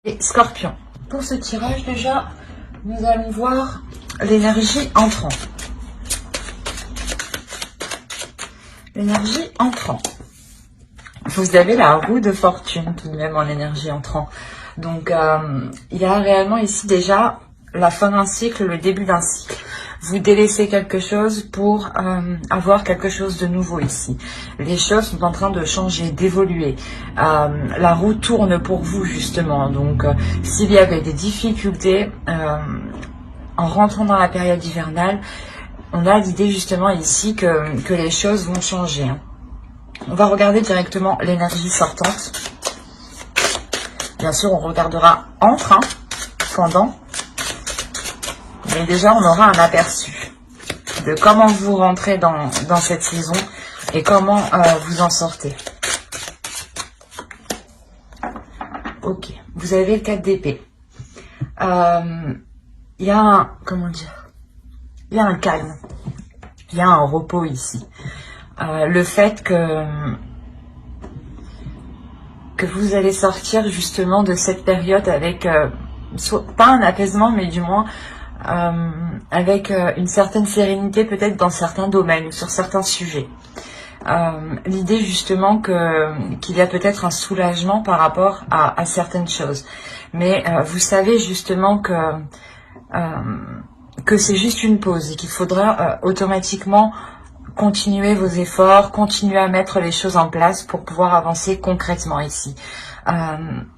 Et Scorpion, pour ce tirage déjà, nous allons voir l'énergie entrant. L'énergie entrant. Vous avez la roue de fortune tout de même en énergie entrant. Donc il y a réellement ici déjà la fin d'un cycle, le début d'un cycle. Vous délaissez quelque chose pour avoir quelque chose de nouveau ici. Les choses sont en train de changer, d'évoluer. La roue tourne pour vous justement. Donc s'il y avait des difficultés en rentrant dans la période hivernale, on a l'idée justement ici que les choses vont changer. On va regarder directement l'énergie sortante. Bien sûr, on regardera entre, pendant. Mais déjà, on aura un aperçu de comment vous rentrez dans cette saison et comment vous en sortez. Ok, vous avez le 4 d'épée. Il y a un, comment dire, il y a un calme, il y a un repos ici. Le fait que vous allez sortir justement de cette période avec, pas un apaisement, mais du moins avec une certaine sérénité peut-être dans certains domaines ou sur certains sujets. L'idée justement qu'il y a peut-être un soulagement par rapport à certaines choses. Mais vous savez justement que c'est juste une pause et qu'il faudra automatiquement continuer vos efforts, continuer à mettre les choses en place pour pouvoir avancer concrètement ici.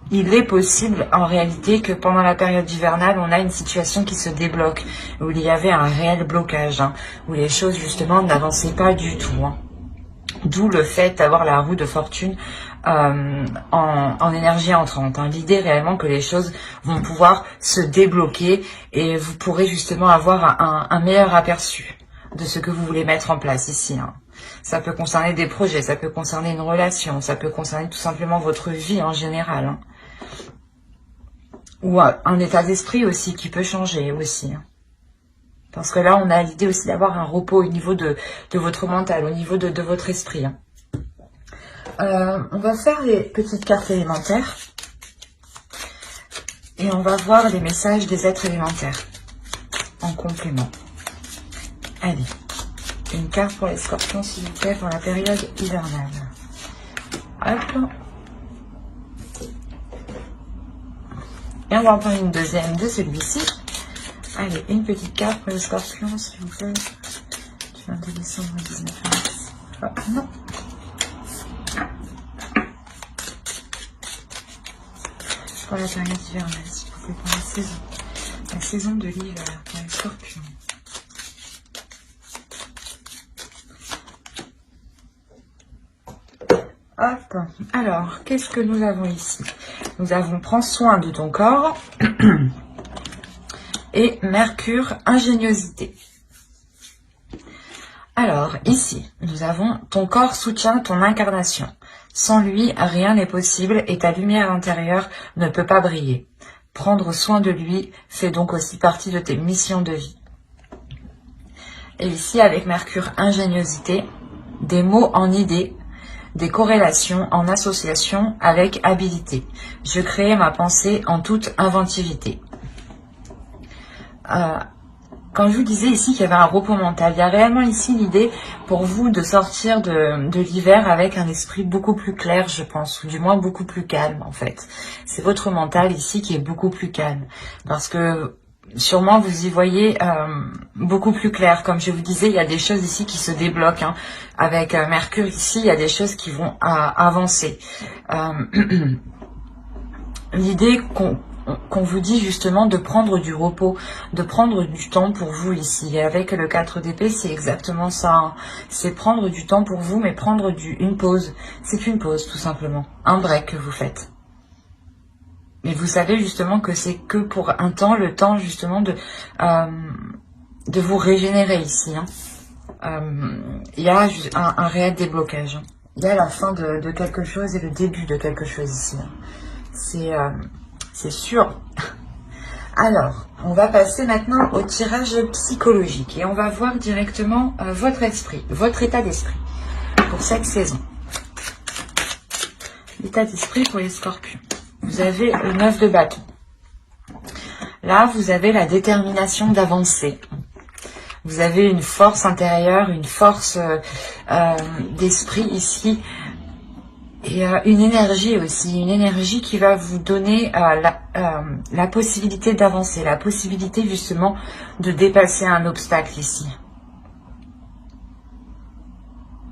Il est possible en réalité que pendant la période hivernale, on a une situation qui se débloque, où il y avait un réel blocage, où les choses justement n'avançaient pas du tout. D'où le fait d'avoir la roue de fortune en énergie entrante. L'idée réellement que les choses vont pouvoir se débloquer et vous pourrez justement avoir un meilleur aperçu de ce que vous voulez mettre en place ici. Ça peut concerner des projets, ça peut concerner une relation, ça peut concerner tout simplement votre vie en général. Ou un état d'esprit aussi qui peut changer aussi. Parce que là, on a l'idée aussi d'avoir un repos au niveau de votre mental, au niveau de votre esprit. On va faire les petites cartes élémentaires. Et on va voir les messages des êtres élémentaires en complément. Allez, une carte pour les scorpions, s'il vous plaît, pour la période hivernale. Hop. Et on va en prendre une deuxième de celui-ci. Allez, une petite carte pour les scorpions, s'il vous plaît. Du 22 décembre au 19 mars. Hop, non. Pour la période hivernale, s'il vous plaît, pour la saison. La saison de l'hiver, pour les scorpions. Hop, alors, qu'est-ce que nous avons ici? Nous avons prends soin de ton corps et Mercure, ingéniosité. Alors, ici, nous avons ton corps soutient ton incarnation. Sans lui, rien n'est possible et ta lumière intérieure ne peut pas briller. Prendre soin de lui fait donc aussi partie de tes missions de vie. Et ici, avec Mercure, ingéniosité, des mots en idées, des corrélations en association avec habilité. Je crée ma pensée en toute inventivité. Quand je vous disais ici qu'il y avait un repos mental, il y a réellement ici l'idée pour vous de sortir de l'hiver avec un esprit beaucoup plus clair, je pense, ou du moins beaucoup plus calme en fait. C'est votre mental ici qui est beaucoup plus calme. Parce que sûrement vous y voyez beaucoup plus clair. Comme je vous disais, il y a des choses ici qui se débloquent. Avec Mercure ici, il y a des choses qui vont avancer. L'idée qu'on vous dit justement de prendre du repos, de prendre du temps pour vous ici. Et avec le 4 d'épée, c'est exactement ça. C'est prendre du temps pour vous, mais prendre une pause. C'est une pause tout simplement. Un break que vous faites. Mais vous savez justement que c'est que pour un temps, le temps justement de vous régénérer ici. Il y a un réel déblocage. Il y a la fin de quelque chose et le début de quelque chose ici. C'est sûr. Alors, on va passer maintenant au tirage psychologique. Et on va voir directement votre esprit, votre état d'esprit pour cette saison. L'état d'esprit pour les scorpions. vous avez le 9 de bâton. Là, vous avez la détermination d'avancer. Vous avez une force intérieure, une force d'esprit ici. Et une énergie aussi, une énergie qui va vous donner la possibilité d'avancer, la possibilité justement de dépasser un obstacle ici.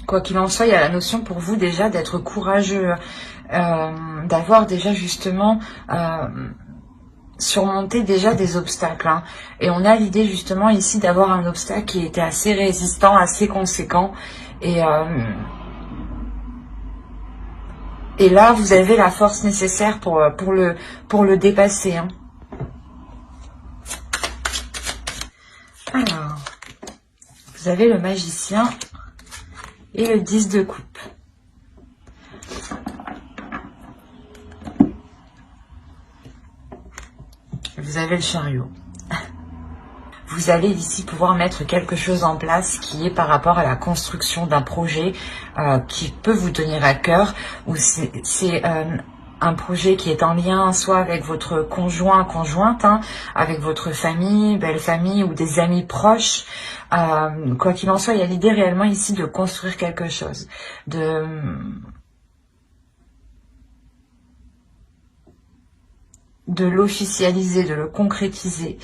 Quoi qu'il en soit, il y a la notion pour vous déjà d'être courageux, d'avoir déjà justement surmonté déjà des obstacles. Hein. Et on a l'idée justement ici d'avoir un obstacle qui était assez résistant, assez conséquent. Et là, vous avez la force nécessaire pour le dépasser. Hein. Alors, vous avez le magicien et le 10 de coupe. Vous avez le chariot. Vous allez ici pouvoir mettre quelque chose en place qui est par rapport à la construction d'un projet qui peut vous tenir à cœur, ou c'est un projet qui est en lien soit avec votre conjoint, conjointe, hein, avec votre famille, belle famille ou des amis proches. Quoi qu'il en soit, il y a l'idée réellement ici de construire quelque chose, de l'officialiser, de le concrétiser.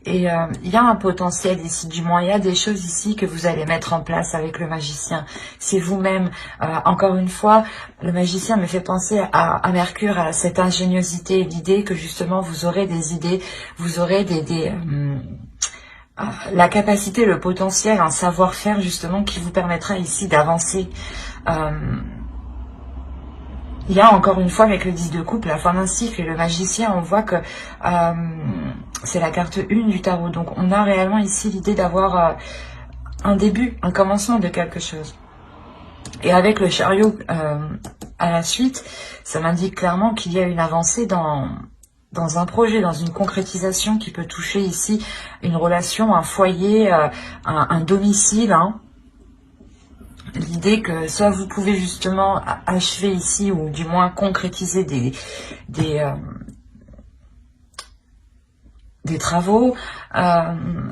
Et il y a un potentiel ici, du moins il y a des choses ici que vous allez mettre en place avec le magicien. C'est vous-même. Encore une fois, le magicien me fait penser à Mercure, à cette ingéniosité, l'idée que justement vous aurez des idées, vous aurez la capacité, le potentiel, un savoir-faire justement qui vous permettra ici d'avancer. Il y a encore une fois avec le 10 de coupe, la fin d'un cycle et le magicien, on voit que c'est la carte 1 du tarot. Donc on a réellement ici l'idée d'avoir un début, un commencement de quelque chose. Et avec le chariot à la suite, ça m'indique clairement qu'il y a une avancée dans un projet, dans une concrétisation qui peut toucher ici une relation, un foyer, un domicile, hein. L'idée que soit vous pouvez justement achever ici, ou du moins concrétiser des travaux,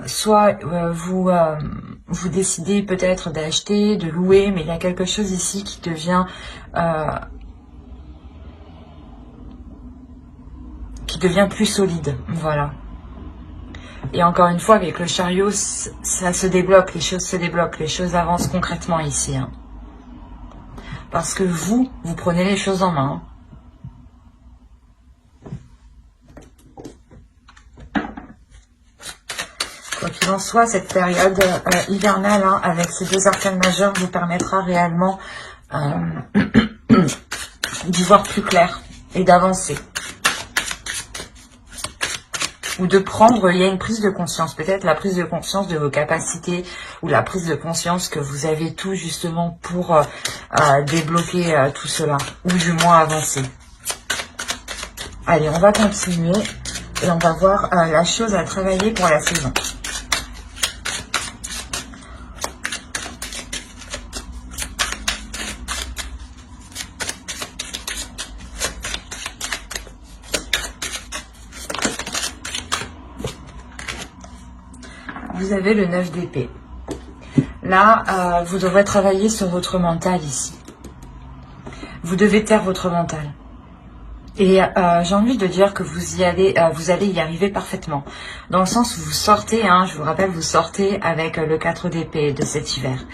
soit vous décidez peut-être d'acheter, de louer, mais il y a quelque chose ici qui devient plus solide, voilà. Et encore une fois, avec le chariot, ça se débloque, les choses se débloquent, les choses avancent concrètement ici. Hein. Parce que vous prenez les choses en main. Quoi qu'il en soit, cette période hivernale, hein, avec ces deux arcanes majeures, vous permettra réellement d'y voir plus clair et d'avancer. Ou de prendre, il y a une prise de conscience, peut-être la prise de conscience de vos capacités, ou la prise de conscience que vous avez tout justement pour débloquer tout cela, ou du moins avancer. Allez, on va continuer, et on va voir la chose à travailler pour la saison. Vous avez le 9 d'épée. Là, vous devrez travailler sur votre mental ici. Vous devez taire votre mental. Et j'ai envie de dire que vous allez y arriver parfaitement. Dans le sens où vous sortez, hein, je vous rappelle, vous sortez avec le 4 d'épée de cet hiver.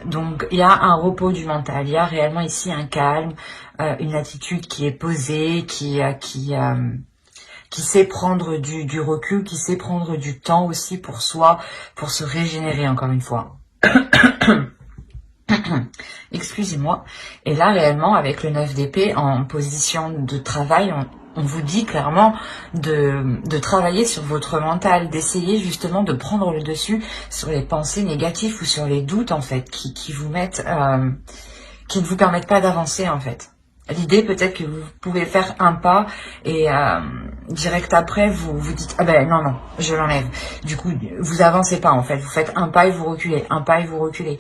Donc, il y a un repos du mental. Il y a réellement ici un calme, une attitude qui est posée, qui sait prendre du recul, qui sait prendre du temps aussi pour soi, pour se régénérer encore une fois. Excusez-moi. Et là, réellement, avec le 9 d'épée en position de travail, on vous dit clairement de travailler sur votre mental, d'essayer justement de prendre le dessus sur les pensées négatives ou sur les doutes, en fait, qui vous mettent, qui ne vous permettent pas d'avancer, en fait. L'idée peut-être que vous pouvez faire un pas et direct après vous dites ah ben non je l'enlève. Du coup vous avancez pas en fait, vous faites un pas et vous reculez, un pas et vous reculez.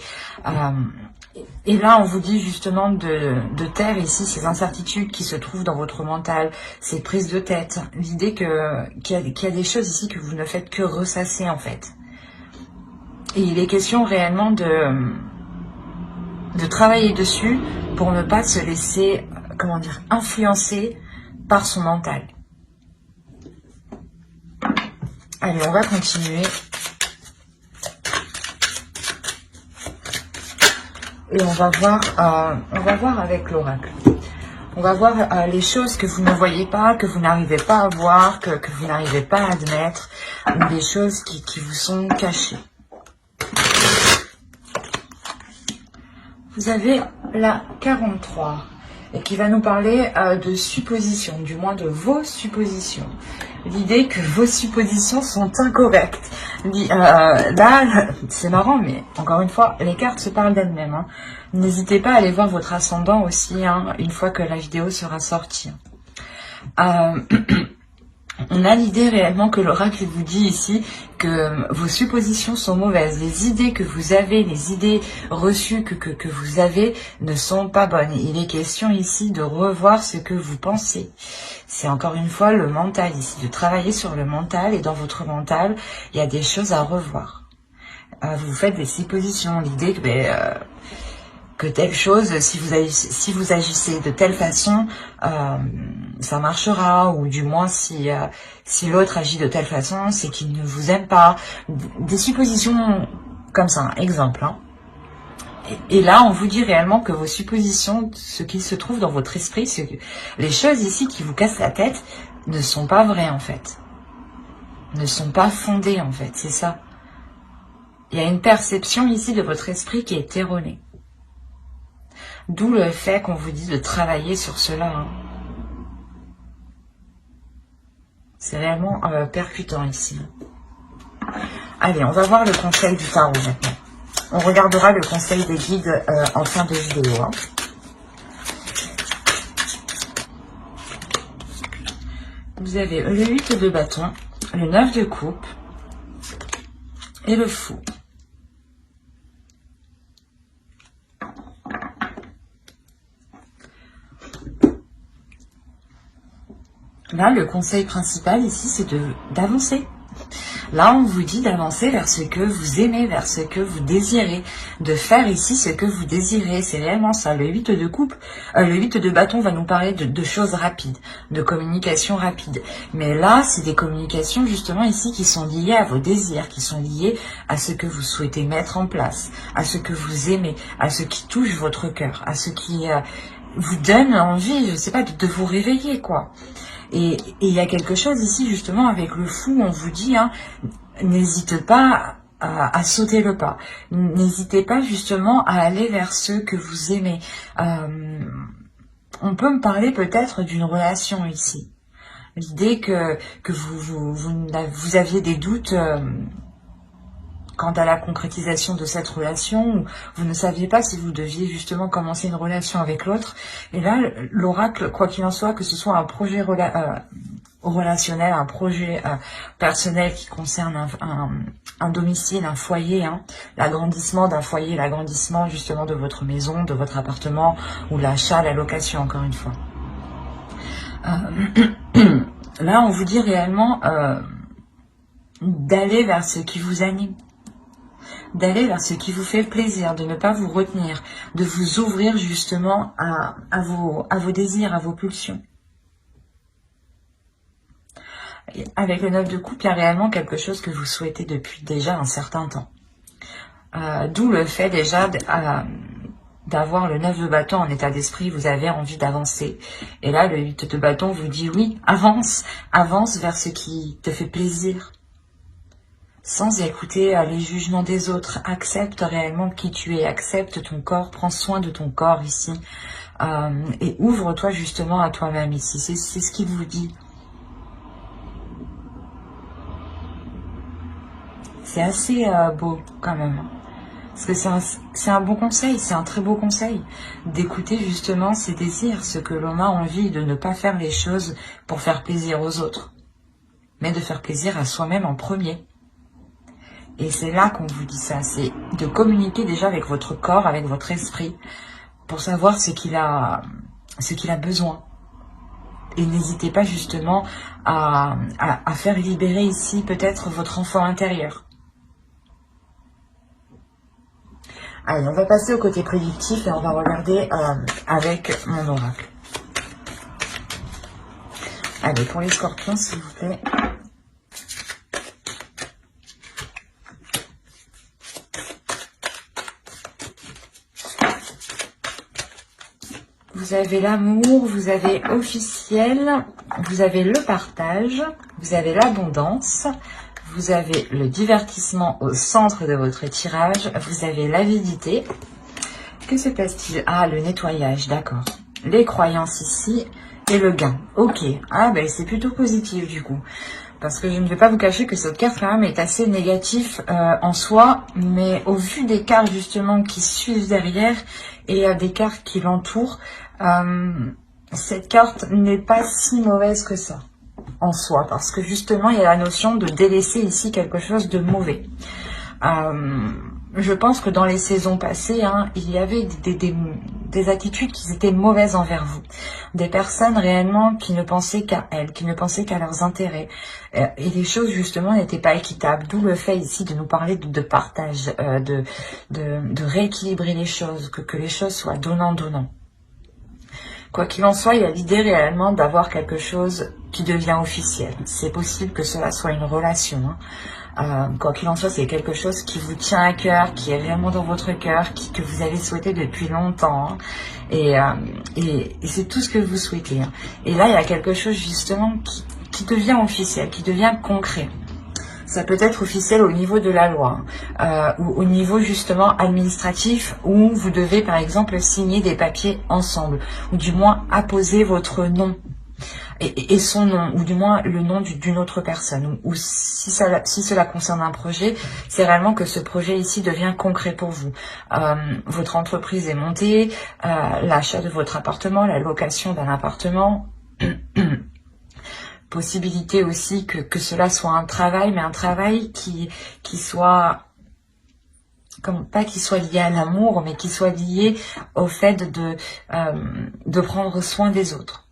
Et là, on vous dit justement de taire ici ces incertitudes qui se trouvent dans votre mental, ces prises de tête. L'idée qu'il y a des choses ici que vous ne faites que ressasser en fait. Et il est question réellement de travailler dessus pour ne pas se laisser, comment dire, influencer par son mental. Allez, on va continuer. Et on va voir avec l'oracle. On va voir les choses que vous ne voyez pas, que vous n'arrivez pas à voir, que vous n'arrivez pas à admettre, ou des choses qui vous sont cachées. Vous avez la 43 et qui va nous parler de suppositions, du moins de vos suppositions. L'idée que vos suppositions sont incorrectes. Là, c'est marrant, mais encore une fois, les cartes se parlent d'elles-mêmes. Hein. N'hésitez pas à aller voir votre ascendant aussi, hein, une fois que la vidéo sera sortie. On a l'idée réellement que l'oracle vous dit ici que vos suppositions sont mauvaises. Les idées que vous avez, les idées reçues que vous avez ne sont pas bonnes. Il est question ici de revoir ce que vous pensez. C'est encore une fois le mental ici, de travailler sur le mental. Et dans votre mental, il y a des choses à revoir. Vous faites des suppositions. L'idée que telle chose, si vous agissez de telle façon, ça marchera, ou du moins si l'autre agit de telle façon, c'est qu'il ne vous aime pas. Des suppositions comme ça, exemple. Hein. Et là, on vous dit réellement que vos suppositions, ce qui se trouve dans votre esprit, les choses ici qui vous cassent la tête, ne sont pas vraies en fait. Ne sont pas fondées en fait, c'est ça. Il y a une perception ici de votre esprit qui est erronée. D'où le fait qu'on vous dit de travailler sur cela. Hein. C'est réellement percutant ici. Allez, on va voir le conseil du tarot maintenant. On regardera le conseil des guides en fin de vidéo. Hein. Vous avez le 8 de bâton, le 9 de coupe et le fou. Là, le conseil principal ici, c'est d'avancer. Là, on vous dit d'avancer vers ce que vous aimez, vers ce que vous désirez, de faire ici ce que vous désirez. C'est réellement ça. Le 8 de coupe, le 8 de bâton va nous parler de choses rapides, de communication rapide. Mais là, c'est des communications justement ici qui sont liées à vos désirs, qui sont liées à ce que vous souhaitez mettre en place, à ce que vous aimez, à ce qui touche votre cœur, à ce qui vous donne envie, je sais pas, de vous réveiller, quoi. Et il y a quelque chose ici, justement, avec le fou, on vous dit, hein, n'hésite pas à sauter le pas. N'hésitez pas, justement, à aller vers ceux que vous aimez. On peut me parler peut-être d'une relation ici. L'idée que vous aviez des doutes quant à la concrétisation de cette relation, où vous ne saviez pas si vous deviez justement commencer une relation avec l'autre. Et là, l'oracle, quoi qu'il en soit, que ce soit un projet relationnel, un projet personnel qui concerne un domicile, un foyer, hein, l'agrandissement d'un foyer, l'agrandissement justement de votre maison, de votre appartement, ou l'achat, la location, encore une fois. Là, on vous dit réellement d'aller vers ce qui vous anime, d'aller vers ce qui vous fait plaisir, de ne pas vous retenir, de vous ouvrir justement à vos désirs, à vos pulsions. Et avec le 9 de coupe, il y a réellement quelque chose que vous souhaitez depuis déjà un certain temps. D'où le fait déjà d'avoir le 9 de bâton en état d'esprit, vous avez envie d'avancer. Et là, le 8 de bâton vous dit oui, avance vers ce qui te fait plaisir. Sans écouter les jugements des autres, accepte réellement qui tu es, accepte ton corps, prends soin de ton corps ici, et ouvre-toi justement à toi-même ici, c'est ce qu'il vous dit. C'est assez beau quand même, parce que c'est un bon conseil, c'est un très beau conseil, d'écouter justement ses désirs, ce que l'on a envie, de ne pas faire les choses pour faire plaisir aux autres, mais de faire plaisir à soi-même en premier. Et c'est là qu'on vous dit ça, c'est de communiquer déjà avec votre corps, avec votre esprit, pour savoir ce qu'il a besoin. Et n'hésitez pas justement à faire libérer ici peut-être votre enfant intérieur. Allez, on va passer au côté prédictif et on va regarder avec mon oracle. Allez, pour les scorpions, s'il vous plaît. Vous avez l'amour, vous avez officiel, vous avez le partage, vous avez l'abondance, vous avez le divertissement au centre de votre tirage, vous avez l'avidité. Que se passe-t-il? Ah, le nettoyage, d'accord. Les croyances ici et le gain. Ok, ah ben c'est plutôt positif du coup. Parce que je ne vais pas vous cacher que cette carte quand même est assez négative en soi, mais au vu des cartes justement qui suivent derrière et des cartes qui l'entourent, cette carte n'est pas si mauvaise que ça en soi, parce que justement il y a la notion de délaisser ici quelque chose de mauvais. Je pense que dans les saisons passées, il y avait des attitudes qui étaient mauvaises envers vous. Des personnes réellement qui ne pensaient qu'à elles, qui ne pensaient qu'à leurs intérêts. Et les choses justement n'étaient pas équitables. D'où le fait ici de nous parler de partage, de rééquilibrer les choses, que les choses soient donnant-donnant. Quoi qu'il en soit, il y a l'idée réellement d'avoir quelque chose qui devient officiel. C'est possible que cela soit une relation. Quoi qu'il en soit, c'est quelque chose qui vous tient à cœur, qui est réellement dans votre cœur, que vous avez souhaité depuis longtemps. Et c'est tout ce que vous souhaitez. Et là, il y a quelque chose justement qui devient officiel, qui devient concret. Ça peut être officiel au niveau de la loi, ou au niveau justement administratif, où vous devez par exemple signer des papiers ensemble, ou du moins apposer votre nom et son nom, ou du moins le nom d'une autre personne. Ou si cela concerne un projet, c'est réellement que ce projet ici devient concret pour vous. Votre entreprise est montée, l'achat de votre appartement, la location d'un appartement. Possibilité aussi que cela soit un travail, mais un travail qui soit, pas qui soit lié à l'amour, mais qui soit lié au fait de prendre soin des autres.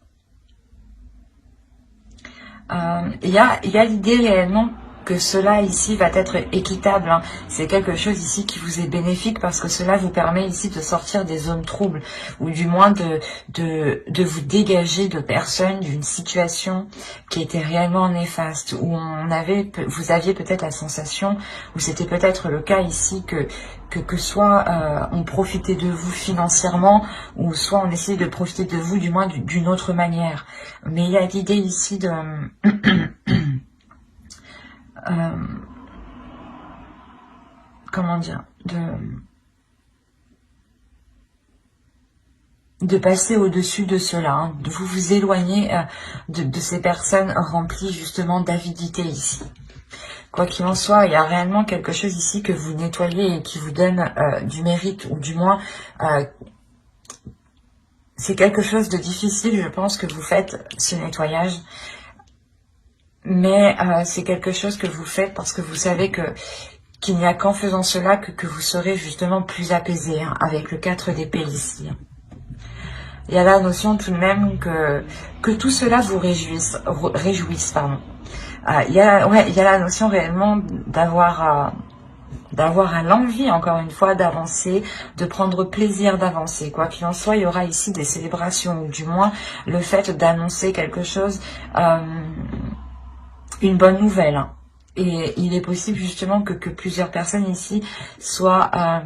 Il y a l'idée réellement que cela ici va être équitable. C'est quelque chose ici qui vous est bénéfique parce que cela vous permet ici de sortir des zones troubles ou du moins de vous dégager de personnes, d'une situation qui était réellement néfaste, où vous aviez peut-être la sensation, ou c'était peut-être le cas ici que soit on profitait de vous financièrement, ou soit on essayait de profiter de vous du moins d'une autre manière. Mais il y a l'idée ici de comment dire, de passer au-dessus de cela, de vous éloigner de ces personnes remplies justement d'avidité ici. Quoi qu'il en soit, il y a réellement quelque chose ici que vous nettoyez et qui vous donne du mérite, ou du moins c'est quelque chose de difficile, je pense, que vous faites ce nettoyage. Mais c'est quelque chose que vous faites parce que vous savez qu'il n'y a qu'en faisant cela que vous serez justement plus apaisé, avec le 4 d'épée ici. Il y a la notion tout de même que tout cela vous réjouisse, pardon. Il y a la notion réellement d'avoir l'envie, encore une fois, d'avancer, de prendre plaisir d'avancer. Quoi qu'il en soit, il y aura ici des célébrations, ou du moins le fait d'annoncer quelque chose, une bonne nouvelle. Et il est possible justement que plusieurs personnes ici soient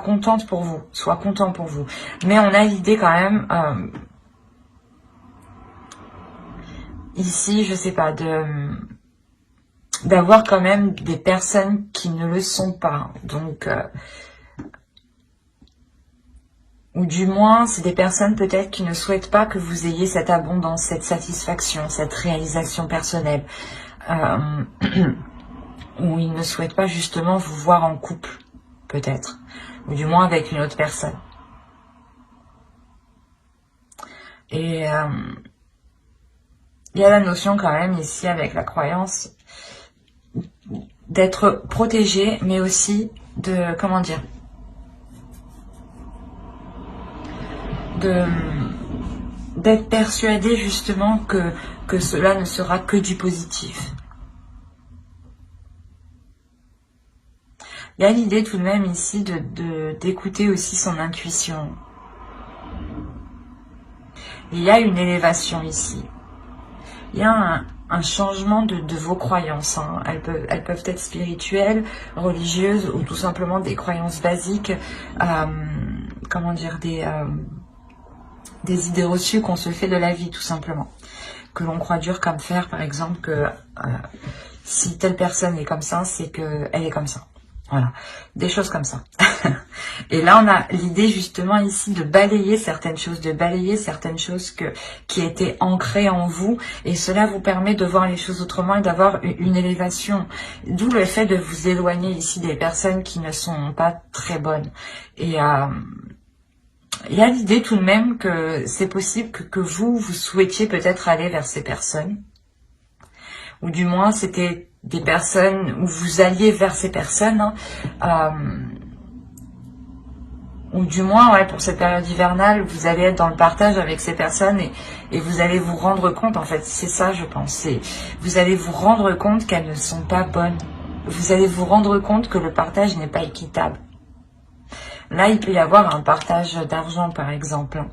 contentes pour vous, soient contents pour vous. Mais on a l'idée quand même, ici, je sais pas, d'avoir quand même des personnes qui ne le sont pas. Donc, ou du moins, c'est des personnes peut-être qui ne souhaitent pas que vous ayez cette abondance, cette satisfaction, cette réalisation personnelle. Ou ils ne souhaitent pas justement vous voir en couple, peut-être. Ou du moins avec une autre personne. Et il y a la notion quand même ici avec la croyance d'être protégé, mais aussi de, comment dire, d'être persuadé justement que cela ne sera que du positif. Il y a l'idée tout de même ici d'écouter aussi son intuition. Il y a une élévation ici. Il y a un changement de vos croyances. Hein. Elles peuvent être spirituelles, religieuses ou tout simplement des croyances basiques. Comment dire, des idées reçues qu'on se fait de la vie tout simplement. Que l'on croit dur comme fer, par exemple, que si telle personne est comme ça, c'est qu'elle est comme ça. Voilà, des choses comme ça. Et là, on a l'idée justement ici de balayer certaines choses, qui étaient ancrées en vous. Et cela vous permet de voir les choses autrement et d'avoir une élévation. D'où le fait de vous éloigner ici des personnes qui ne sont pas très bonnes. Et il y a l'idée tout de même que c'est possible que vous souhaitiez peut-être aller vers ces personnes. Ou du moins, c'était des personnes où vous alliez vers ces personnes. Hein. Ou du moins, ouais, pour cette période hivernale, vous allez être dans le partage avec ces personnes et vous allez vous rendre compte, en fait, c'est ça, je pense. Vous allez vous rendre compte qu'elles ne sont pas bonnes. Vous allez vous rendre compte que le partage n'est pas équitable. Là, il peut y avoir un partage d'argent, par exemple.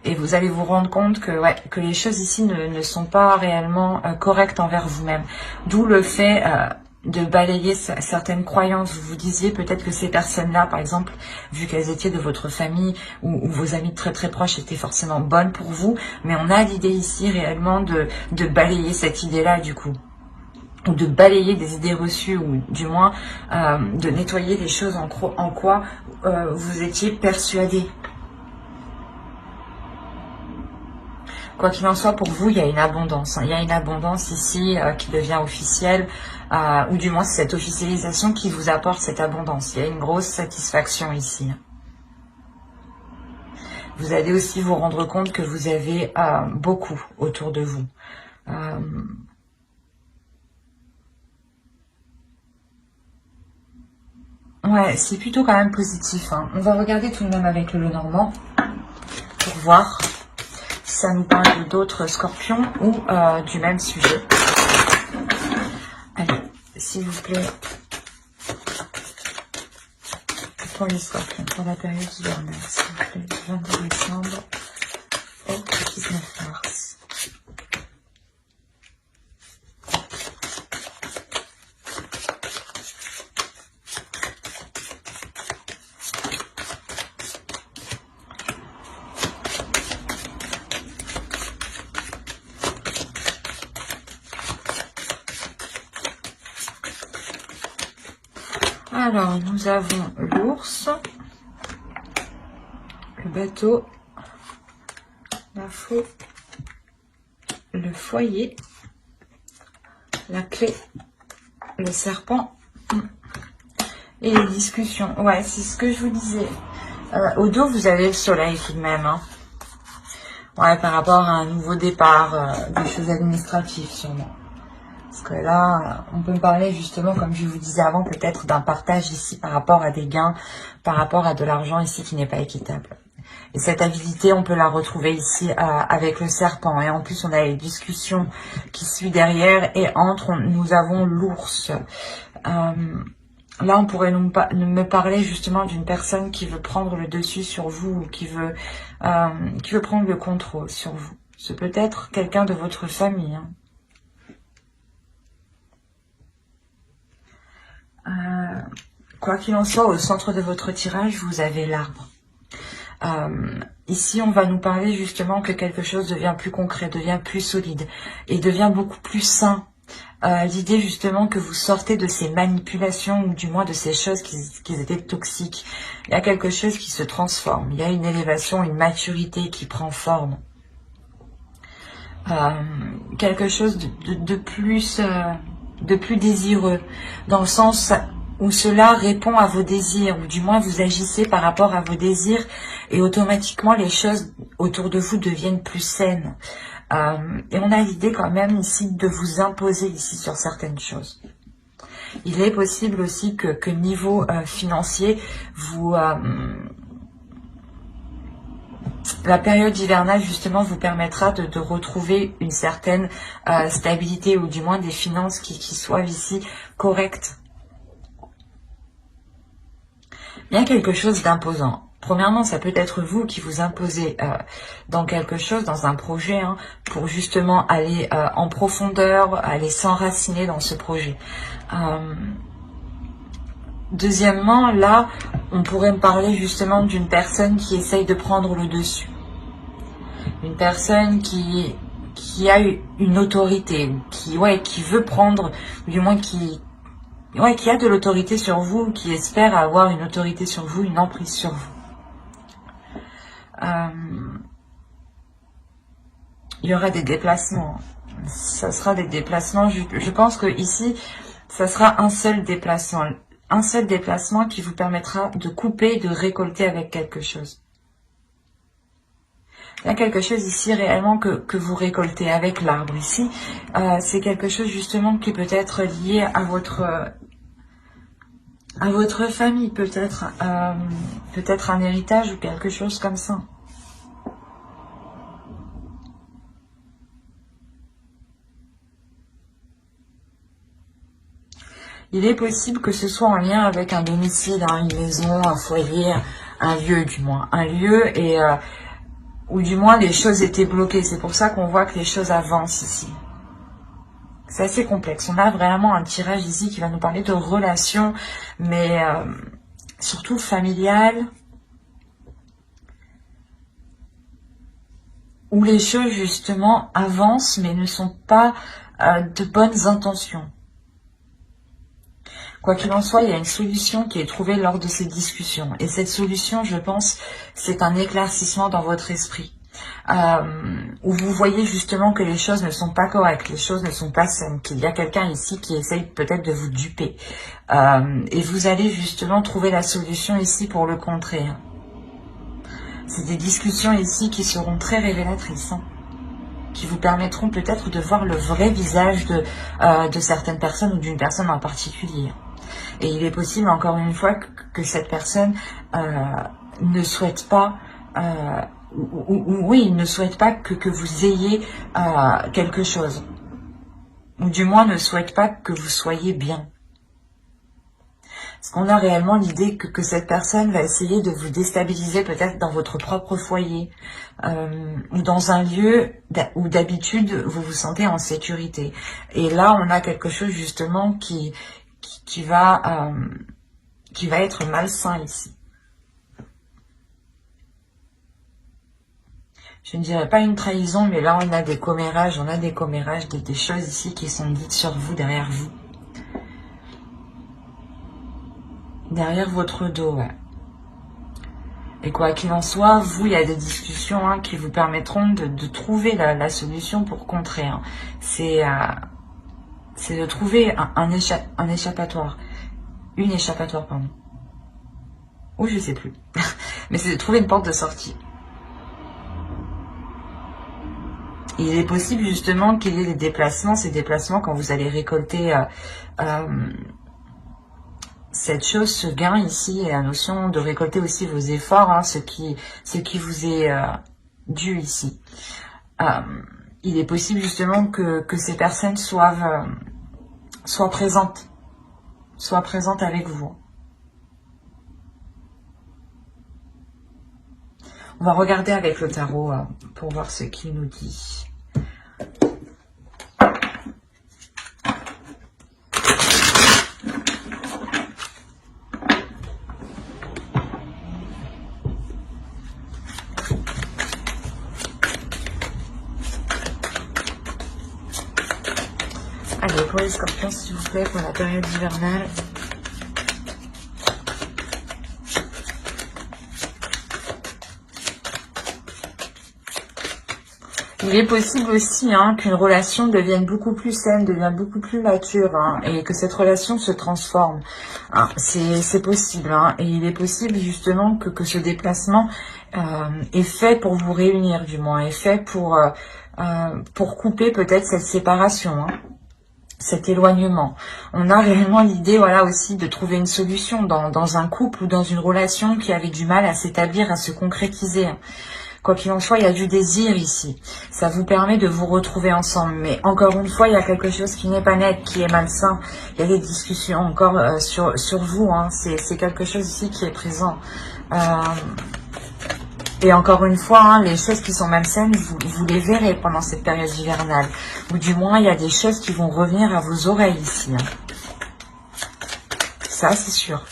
Et vous allez vous rendre compte que, ouais, que les choses ici ne sont pas réellement correctes envers vous-même. D'où le fait de balayer certaines croyances. Vous vous disiez peut-être que ces personnes-là, par exemple, vu qu'elles étaient de votre famille ou vos amis très très proches étaient forcément bonnes pour vous. Mais on a l'idée ici réellement de balayer cette idée-là du coup. Ou de balayer des idées reçues, ou du moins de nettoyer les choses en quoi vous étiez persuadé. Quoi qu'il en soit, pour vous, il y a une abondance. Hein. Il y a une abondance ici qui devient officielle, ou du moins c'est cette officialisation qui vous apporte cette abondance. Il y a une grosse satisfaction ici. Vous allez aussi vous rendre compte que vous avez beaucoup autour de vous. Ouais, c'est plutôt quand même positif. Hein. On va regarder tout de même avec le Lenormand pour voir si ça nous parle d'autres scorpions ou du même sujet. Allez, s'il vous plaît, pour les scorpions, pour la période hivernale, s'il vous plaît, du 22 décembre au 19 mars. Alors, nous avons l'ours, le bateau, la faux, le foyer, la clé, le serpent et les discussions. Ouais, c'est ce que je vous disais. Au dos, vous avez le soleil tout de même. Hein. Ouais, par rapport à un nouveau départ, des choses administratives sûrement. Parce que là, on peut me parler justement, comme je vous disais avant, peut-être d'un partage ici par rapport à des gains, par rapport à de l'argent ici qui n'est pas équitable. Et cette habilité, on peut la retrouver ici avec le serpent. Et en plus, on a les discussions qui suivent derrière. Et entre, nous avons l'ours. Là, on pourrait me parler justement d'une personne qui veut prendre le dessus sur vous, ou qui veut prendre le contrôle sur vous. C'est peut-être quelqu'un de votre famille. Hein. Quoi qu'il en soit, au centre de votre tirage, vous avez l'arbre. Ici, on va nous parler justement que quelque chose devient plus concret, devient plus solide et devient beaucoup plus sain. L'idée justement que vous sortez de ces manipulations ou du moins de ces choses qui étaient toxiques. Il y a quelque chose qui se transforme. Il y a une élévation, une maturité qui prend forme. Quelque chose de plus désireux, dans le sens où cela répond à vos désirs, ou du moins vous agissez par rapport à vos désirs, et automatiquement les choses autour de vous deviennent plus saines. Et on a l'idée quand même ici de vous imposer ici sur certaines choses. Il est possible aussi que niveau financier, vous... la période hivernale, justement, vous permettra de retrouver une certaine stabilité, ou du moins des finances qui soient ici correctes. Il y a quelque chose d'imposant. Premièrement, ça peut être vous qui vous imposez dans quelque chose, dans un projet, hein, pour justement aller en profondeur, aller s'enraciner dans ce projet. Deuxièmement, là, on pourrait me parler justement d'une personne qui essaye de prendre le dessus. Une personne qui a une autorité, qui veut prendre, ou du moins qui a de l'autorité sur vous, qui espère avoir une autorité sur vous, une emprise sur vous. Il y aura des déplacements. Ça sera des déplacements. Je pense que ici, ça sera un seul déplacement. Un seul déplacement qui vous permettra de couper, de récolter avec quelque chose. Il y a quelque chose ici réellement que vous récoltez avec l'arbre ici. C'est quelque chose justement qui peut être lié à votre famille, peut-être un héritage ou quelque chose comme ça. Il est possible que ce soit en lien avec un domicile, hein, une maison, un foyer, un lieu du moins. Un lieu et ou du moins les choses étaient bloquées. C'est pour ça qu'on voit que les choses avancent ici. C'est assez complexe. On a vraiment un tirage ici qui va nous parler de relations, mais surtout familiales, où les choses justement avancent, mais ne sont pas de bonnes intentions. Quoi qu'il en soit, il y a une solution qui est trouvée lors de ces discussions. Et cette solution, je pense, c'est un éclaircissement dans votre esprit. Où vous voyez justement que les choses ne sont pas correctes, les choses ne sont pas saines, qu'il y a quelqu'un ici qui essaye peut-être de vous duper. Et vous allez justement trouver la solution ici pour le contrer. C'est des discussions ici qui seront très révélatrices, hein, qui vous permettront peut-être de voir le vrai visage de certaines personnes ou d'une personne en particulier. Et il est possible, encore une fois, que cette personne ne souhaite pas, il ne souhaite pas que vous ayez quelque chose. Ou du moins ne souhaite pas que vous soyez bien. Parce qu'on a réellement l'idée que cette personne va essayer de vous déstabiliser peut-être dans votre propre foyer ou dans un lieu où d'habitude vous vous sentez en sécurité. Et là, on a quelque chose justement qui va être malsain ici. Je ne dirais pas une trahison, mais là on a des commérages, des choses ici qui sont dites sur vous, derrière vous. Derrière votre dos, ouais. Et quoi qu'il en soit, vous, il y a des discussions hein, qui vous permettront de trouver la solution pour contrer. Hein. C'est de trouver un échappatoire. Une échappatoire, pardon. Ou je sais plus. Mais c'est de trouver une porte de sortie. Il est possible justement qu'il y ait des déplacements. Ces déplacements, quand vous allez récolter cette chose, ce gain ici, et la notion de récolter aussi vos efforts, hein, ce qui vous est dû ici. Il est possible justement que ces personnes soient présentes avec vous. On va regarder avec le tarot pour voir ce qu'il nous dit. Allez, pour les scorpions, s'il vous plaît, pour la période hivernale. Il est possible aussi hein, qu'une relation devienne beaucoup plus saine, devienne beaucoup plus mature, hein, et que cette relation se transforme. Hein, c'est possible, hein, et il est possible justement que ce déplacement est fait pour vous réunir, du moins, est fait pour couper peut-être cette séparation. Hein. cet éloignement. On a réellement l'idée, voilà, aussi de trouver une solution dans un couple ou dans une relation qui avait du mal à s'établir, à se concrétiser. Quoi qu'il en soit, il y a du désir ici. Ça vous permet de vous retrouver ensemble. Mais encore une fois, il y a quelque chose qui n'est pas net, qui est malsain. Il y a des discussions encore sur vous. Hein. C'est quelque chose ici qui est présent. Et encore une fois, hein, les choses qui sont malsaines, vous les verrez pendant cette période hivernale. Ou du moins, il y a des choses qui vont revenir à vos oreilles ici. Hein. Ça, c'est sûr.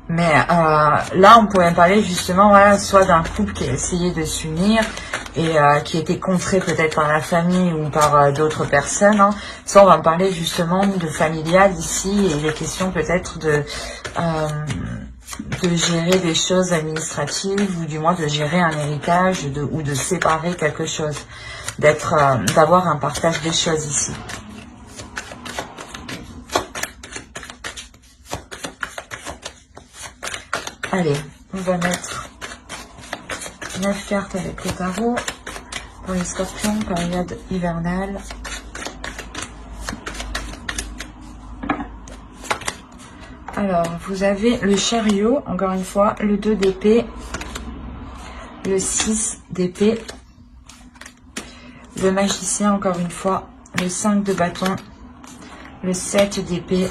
Mais là, on pourrait parler justement, voilà, soit d'un couple qui a essayé de s'unir et qui était contré peut-être par la famille ou par d'autres personnes. Hein. Soit on va parler justement de familial ici et il est question peut-être de gérer des choses administratives ou du moins de gérer un héritage ou de séparer quelque chose, d'avoir un partage des choses ici. Allez, on va mettre 9 cartes avec le tarot pour les scorpions, période hivernale. Alors, vous avez le chariot, encore une fois, le 2 d'épée, le 6 d'épée, le magicien, encore une fois, le 5 de bâton, le 7 d'épée,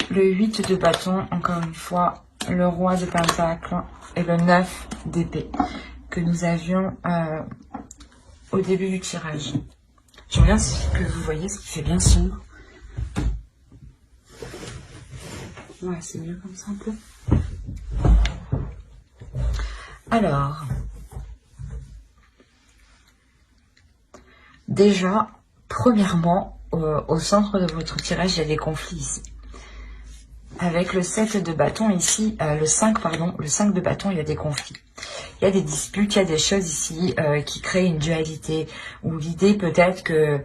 le 8 de bâton, encore une fois, le roi de pentacle et le 9 d'épée que nous avions au début du tirage. Je regarde si que vous voyez ce qui fait bien sombre. Ouais, c'est mieux comme ça un peu. Alors, déjà, premièrement, au centre de votre tirage, il y a des conflits ici. Avec le 7 de bâton ici, le 5 de bâton, il y a des conflits. Il y a des disputes, il y a des choses ici qui créent une dualité. Ou l'idée peut-être que...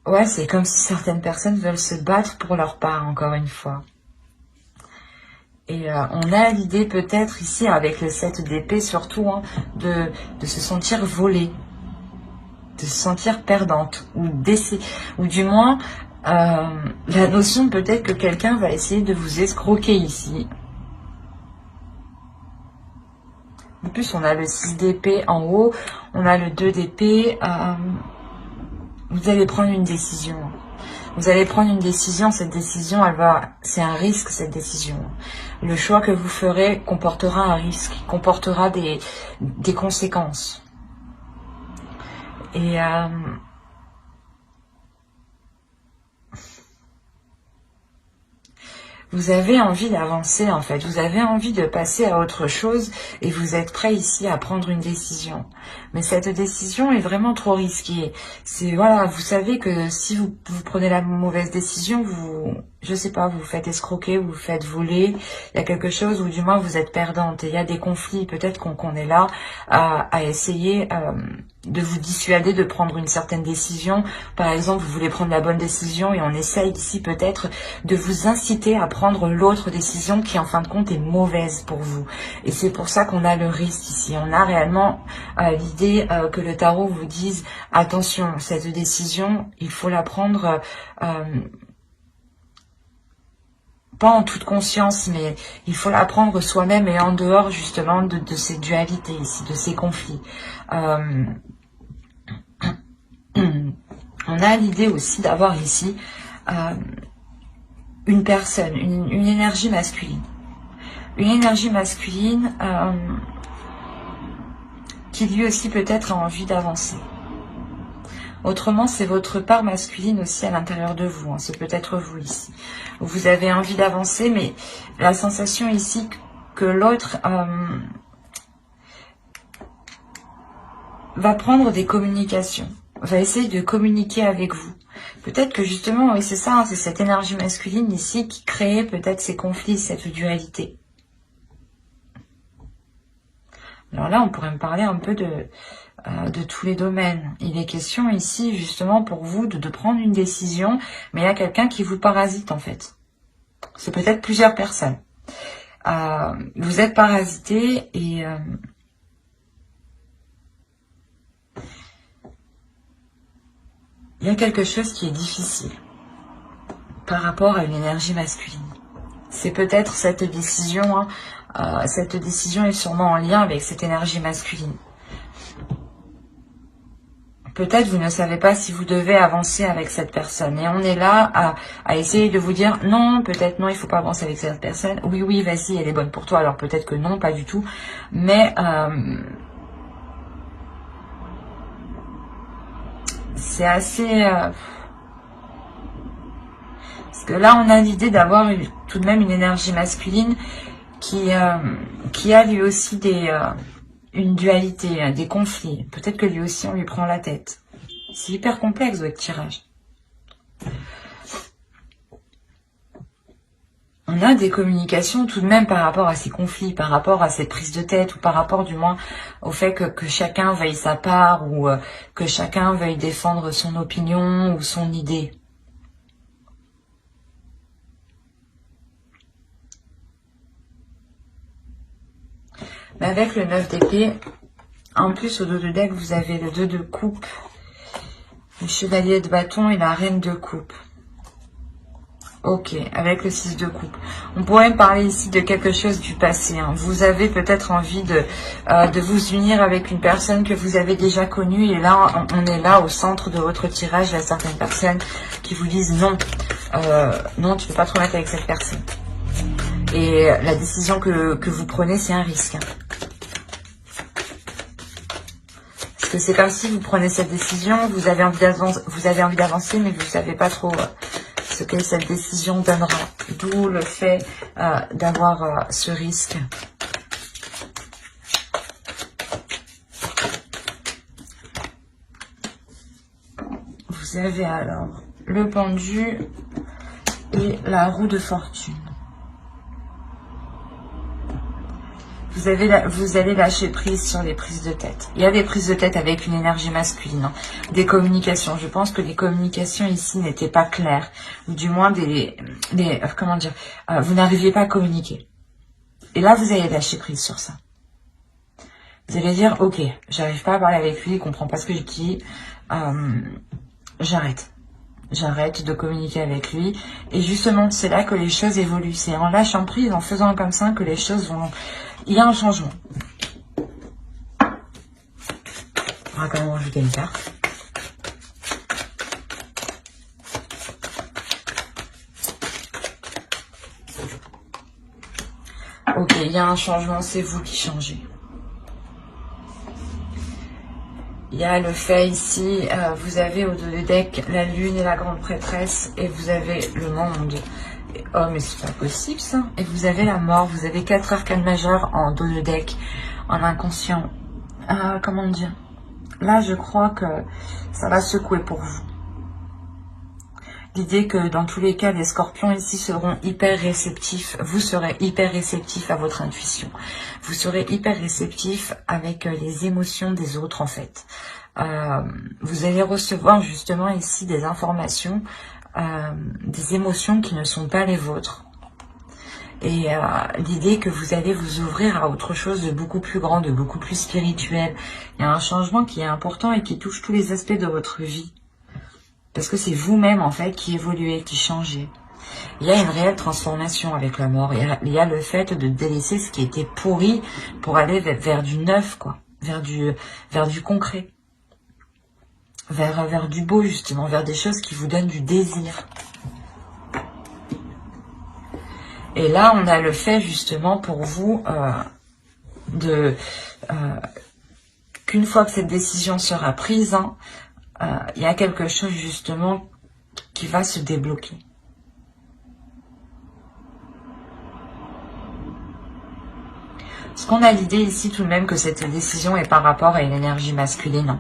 ouais, c'est comme si certaines personnes veulent se battre pour leur part, encore une fois. Et on a l'idée peut-être ici, avec le 7 d'épée surtout, hein, de se sentir volée. De se sentir perdante ou du moins la notion peut-être que quelqu'un va essayer de vous escroquer ici. En plus on a le 6 d'épée en haut, on a le 2 d'épée, vous allez prendre une décision. Vous allez prendre une décision, cette décision, c'est un risque cette décision. Le choix que vous ferez comportera un risque, comportera des conséquences. Et vous avez envie d'avancer en fait, vous avez envie de passer à autre chose et vous êtes prêt ici à prendre une décision. Mais cette décision est vraiment trop risquée. C'est voilà, vous savez que si vous prenez la mauvaise décision, je sais pas, vous vous faites escroquer, vous vous faites voler, il y a quelque chose ou du moins vous êtes perdante et il y a des conflits, peut-être qu'on est là à essayer de vous dissuader de prendre une certaine décision. Par exemple, vous voulez prendre la bonne décision et on essaye ici peut-être de vous inciter à prendre l'autre décision qui en fin de compte est mauvaise pour vous. Et c'est pour ça qu'on a le risque ici. On a réellement l'idée que le tarot vous dise attention, cette décision, il faut la prendre pas en toute conscience, mais il faut la prendre soi-même et en dehors justement de ces dualités ici, de ces conflits. On a l'idée aussi d'avoir ici une personne, une énergie masculine. Une énergie masculine qui lui aussi peut-être a envie d'avancer. Autrement, c'est votre part masculine aussi à l'intérieur de vous. Hein. C'est peut-être vous ici. Vous avez envie d'avancer, mais la sensation ici que l'autre va prendre des communications, va essayer de communiquer avec vous. Peut-être que justement, oui, c'est ça, hein, c'est cette énergie masculine ici qui crée peut-être ces conflits, cette dualité. Alors là, on pourrait me parler un peu de tous les domaines. Il est question ici, justement, pour vous, de prendre une décision, mais il y a quelqu'un qui vous parasite, en fait. C'est peut-être plusieurs personnes. Vous êtes parasité et il y a quelque chose qui est difficile par rapport à une énergie masculine. C'est peut-être cette décision, hein, cette décision est sûrement en lien avec cette énergie masculine. Peut-être vous ne savez pas si vous devez avancer avec cette personne. Et on est là à essayer de vous dire non, peut-être non, il faut pas avancer avec cette personne. Oui, oui, vas-y, elle est bonne pour toi. Alors peut-être que non, pas du tout. Mais c'est assez... parce que là, on a l'idée d'avoir tout de même une énergie masculine qui a lui aussi une dualité, des conflits. Peut-être que lui aussi, on lui prend la tête. C'est hyper complexe, votre tirage. On a des communications tout de même par rapport à ces conflits, par rapport à cette prise de tête, ou par rapport du moins au fait que chacun veuille sa part, ou que chacun veuille défendre son opinion ou son idée. Mais avec le 9 d'épée, en plus au dos de deck, vous avez le 2 de coupe, le chevalier de bâton et la reine de coupe. Ok, avec le 6 de coupe. On pourrait me parler ici de quelque chose du passé. Hein. Vous avez peut-être envie de vous unir avec une personne que vous avez déjà connue. Et là, on est là au centre de votre tirage. Il y a certaines personnes qui vous disent non. Non, tu ne peux pas te remettre avec cette personne. Et la décision que vous prenez, c'est un risque. Parce que c'est comme si vous prenez cette décision, vous avez envie d'avancer, mais vous ne savez pas trop ce que cette décision donnera. D'où le fait d'avoir ce risque. Vous avez alors le pendu et la roue de fortune. Vous allez lâcher prise sur les prises de tête. Il y a des prises de tête avec une énergie masculine. Hein. Des communications. Je pense que les communications ici n'étaient pas claires. Ou du moins comment dire, vous n'arriviez pas à communiquer. Et là, vous allez lâcher prise sur ça. Vous allez dire, ok, j'arrive pas à parler avec lui, il comprend pas ce que je dis. J'arrête. J'arrête de communiquer avec lui. Et justement, c'est là que les choses évoluent. C'est en lâchant prise, en faisant comme ça, que les choses vont... Il y a un changement. On va quand même rajouter une carte. Ok, il y a un changement, c'est vous qui changez. Il y a le fait ici, vous avez au dos de deck la lune et la grande prêtresse, et vous avez le monde. Oh, mais c'est pas possible ça. Et vous avez la mort, vous avez 4 arcanes majeures en dos de deck, en inconscient. Comment dire? Là, je crois que ça va secouer pour vous. L'idée que dans tous les cas, les scorpions ici seront hyper réceptifs. Vous serez hyper réceptifs à votre intuition. Vous serez hyper réceptifs avec les émotions des autres en fait. Vous allez recevoir justement ici des informations, des émotions qui ne sont pas les vôtres. Et l'idée que vous allez vous ouvrir à autre chose de beaucoup plus grand, de beaucoup plus spirituel. Il y a un changement qui est important et qui touche tous les aspects de votre vie. Parce que c'est vous-même, en fait, qui évoluez, qui changez. Il y a une réelle transformation avec la mort. Il y a le fait de délaisser ce qui était pourri pour aller vers du neuf, quoi. Vers du concret. Vers du beau, justement. Vers des choses qui vous donnent du désir. Et là, on a le fait, justement, pour vous, qu'une fois que cette décision sera prise, hein, il y a quelque chose justement qui va se débloquer. Parce qu'on a l'idée ici tout de même que cette décision est par rapport à une énergie masculine.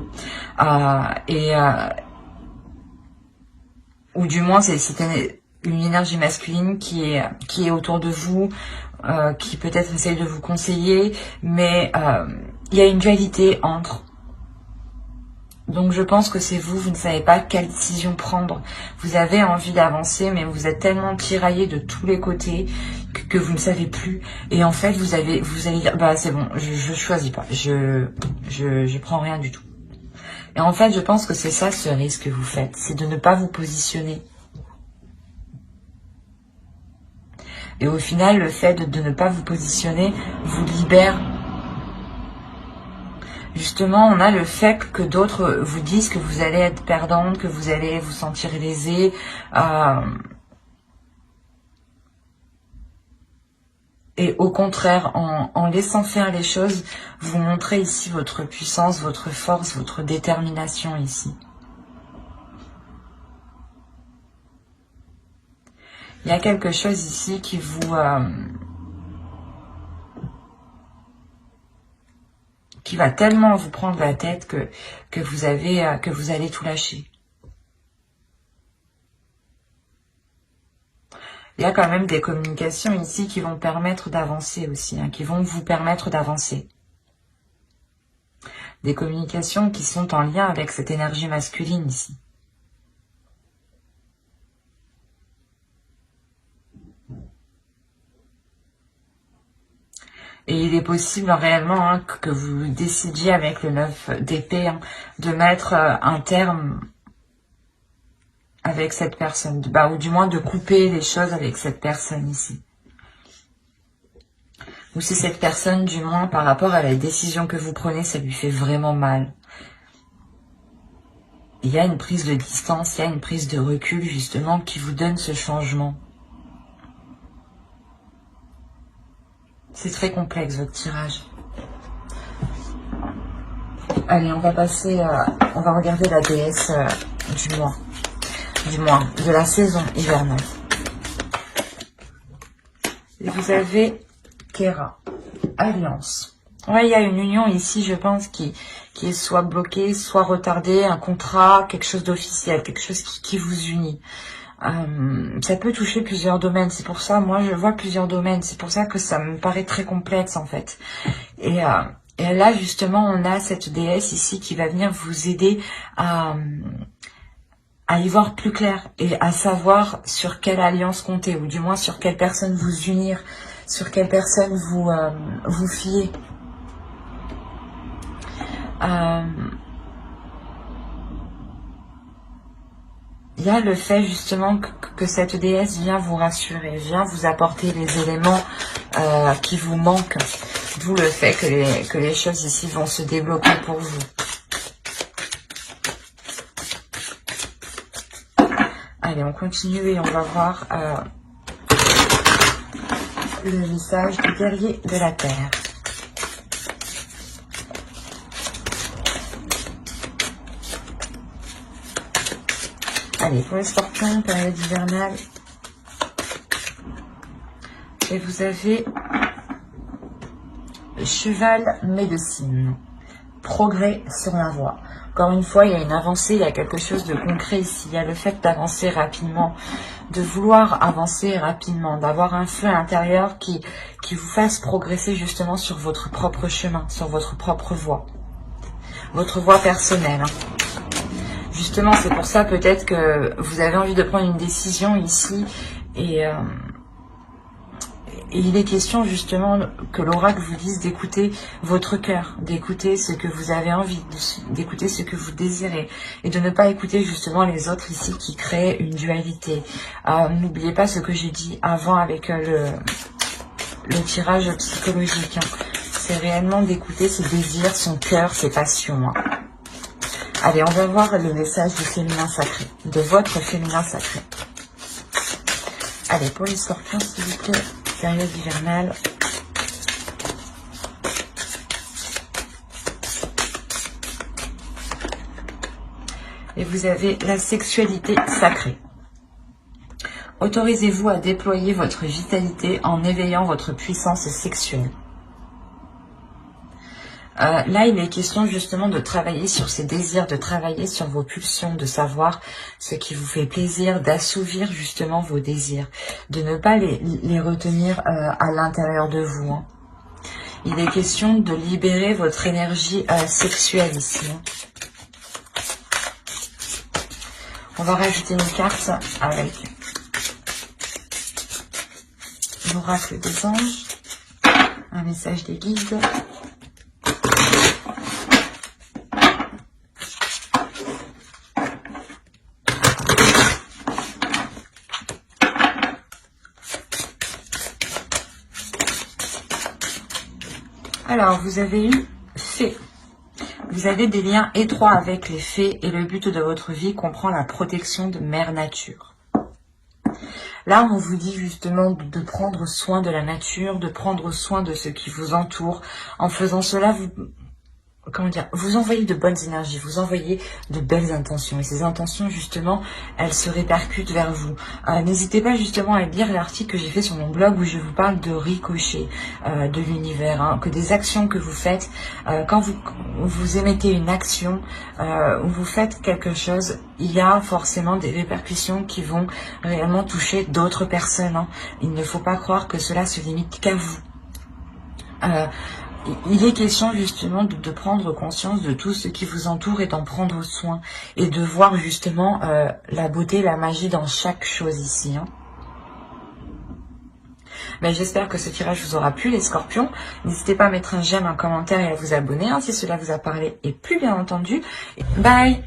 Ou du moins c'est une énergie masculine qui est autour de vous, qui peut-être essaye de vous conseiller, mais il y a une dualité entre Donc je pense que c'est vous, vous ne savez pas quelle décision prendre. Vous avez envie d'avancer, mais vous êtes tellement tiraillé de tous les côtés que vous ne savez plus. Et en fait, vous allez dire, bah c'est bon, je choisis pas, je prends rien du tout. Et en fait, je pense que c'est ça ce risque que vous faites, c'est de ne pas vous positionner. Et au final, le fait de ne pas vous positionner vous libère. Justement, on a le fait que d'autres vous disent que vous allez être perdante, que vous allez vous sentir lésée. Et au contraire, en laissant faire les choses, vous montrez ici votre puissance, votre force, votre détermination ici. Il y a quelque chose ici qui vous... qui va tellement vous prendre la tête que vous allez tout lâcher. Il y a quand même des communications ici qui vont permettre d'avancer aussi, hein, qui vont vous permettre d'avancer. Des communications qui sont en lien avec cette énergie masculine ici. Et il est possible réellement hein, que vous décidiez avec le 9 d'épée hein, de mettre un terme avec cette personne, ou du moins de couper les choses avec cette personne ici. Ou si cette personne, du moins par rapport à la décision que vous prenez, ça lui fait vraiment mal. Il y a une prise de distance, il y a une prise de recul justement qui vous donne ce changement. C'est très complexe votre tirage. Allez, on va passer, on va regarder la déesse du mois, de la saison hivernale. Et vous avez Kera, Alliance. Ouais, il y a une union ici, je pense, qui est soit bloquée, soit retardée, un contrat, quelque chose d'officiel, quelque chose qui vous unit. Ça peut toucher plusieurs domaines, c'est pour ça, moi je vois plusieurs domaines, c'est pour ça que ça me paraît très complexe en fait. Et là justement on a cette déesse ici qui va venir vous aider à y voir plus clair et à savoir sur quelle alliance compter, ou du moins sur quelle personne vous unir, sur quelle personne vous fier. Il y a le fait justement que cette déesse vient vous rassurer, vient vous apporter les éléments qui vous manquent. D'où le fait que les choses ici vont se débloquer pour vous. Allez, on continue et on va voir le message du guerrier de la terre. Allez, pour les scorpions, période hivernale. Et vous avez le cheval médecine. Progrès sur la voie. Encore une fois, il y a une avancée, il y a quelque chose de concret ici. Il y a le fait d'avancer rapidement, de vouloir avancer rapidement, d'avoir un feu intérieur qui vous fasse progresser justement sur votre propre chemin, sur votre propre voie. Votre voie personnelle. Justement, c'est pour ça peut-être que vous avez envie de prendre une décision ici et il est question justement que l'oracle vous dise d'écouter votre cœur, d'écouter ce que vous avez envie, d'écouter ce que vous désirez et de ne pas écouter justement les autres ici qui créent une dualité. N'oubliez pas ce que j'ai dit avant avec le tirage psychologique. Hein. C'est réellement d'écouter ses désirs, son cœur, ses passions. Hein. Allez, on va voir le message du féminin sacré, de votre féminin sacré. Allez, pour les scorpions, s'il vous plaît, période hivernale. Et vous avez la sexualité sacrée. Autorisez-vous à déployer votre vitalité en éveillant votre puissance sexuelle. Là, il est question justement de travailler sur ces désirs, de travailler sur vos pulsions, de savoir ce qui vous fait plaisir, d'assouvir justement vos désirs, de ne pas les retenir à l'intérieur de vous. Hein. Il est question de libérer votre énergie sexuelle ici. Hein. On va rajouter une carte avec l'oracle des anges, un message des guides. Alors, vous avez eu fée. Vous avez des liens étroits avec les fées et le but de votre vie comprend la protection de Mère Nature. Là, on vous dit justement de prendre soin de la nature, de prendre soin de ce qui vous entoure. En faisant cela, vous envoyez de bonnes énergies, vous envoyez de belles intentions. Et ces intentions, justement, elles se répercutent vers vous. N'hésitez pas justement à lire l'article que j'ai fait sur mon blog où je vous parle de ricochet de l'univers. Hein, que des actions que vous faites, quand vous émettez une action, ou vous faites quelque chose, il y a forcément des répercussions qui vont réellement toucher d'autres personnes. Hein. Il ne faut pas croire que cela se limite qu'à vous. Il est question justement de prendre conscience de tout ce qui vous entoure et d'en prendre soin. Et de voir justement la beauté, la magie dans chaque chose ici. Hein. Mais j'espère que ce tirage vous aura plu les scorpions. N'hésitez pas à mettre un j'aime, un commentaire et à vous abonner hein, si cela vous a parlé. Et plus bien entendu, bye!